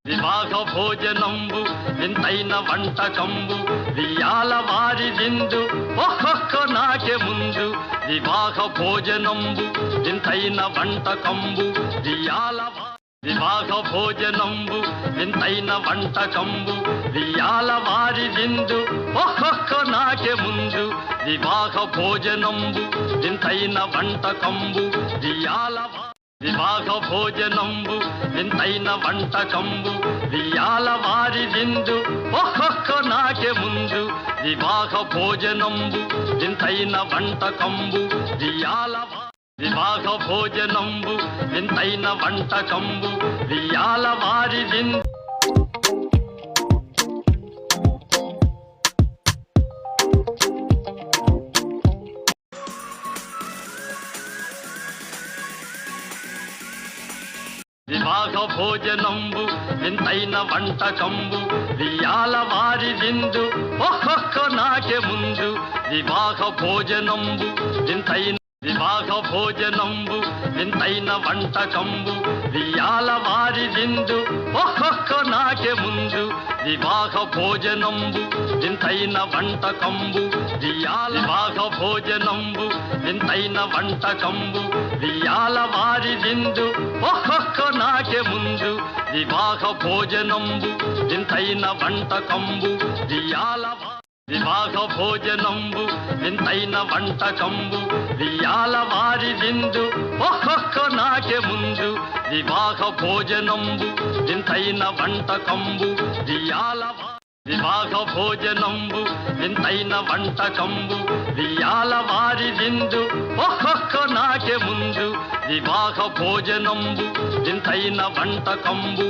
వివాహ భోజనంబు వింతైన వంటకంబు వియాల వారి విందు ఒక్కొక్క నాకే ముందు వివాహ భోజనంబు వింతైన వంటకంబు వివాహ భోజనంబు వింతైన వంటకంబు వియాల వారి విందు ఒక్కొక్క నాకే ముందు వివాహ భోజనంబు వింతైన వంటకంబు వివాహ భోజనంబు వింతైన వంటకంబు వియాల వారి విందు ఒక్కొక్క నాకే ముందు వివాహ భోజనంబు వింతైన వంటకంబు వివాహ భోజనంబు వింతైన వంటకంబు వియాల వారి విందు వివాహ భోజనంబు వింతైన వంటకంబు వియాల వారి విందు ఒక్కొక్క నాకే ముందు వివాహ భోజనంబు వివాహ భోజనంబు వింతైన వంటకంబు వియాల వారి విందు ఒక్కొక్క నాకే ముందు వివాహ భోజనంబు వింతైన వంటకంబు వివాహ భోజనంబు వింతైన వంటకంబు వియాల వారి విందు ఒక్కొక్క నాకే ముందు వివాహ భోజనంబు వింతైన వంటకంబు వివాహ భోజనంబు వింతైన వంటకంబు వియాల వారి విందు ఒక్కొక్క నాకే ముందు వివాహ భోజనంబు వింతైన వంటకంబు వివాహ భోజనంబు వింతైన వంటకంబు వియాల వారి విందు ఒక్కొక్క నాకే ముందు వివాహ భోజనంబు వింతైన వంటకంబు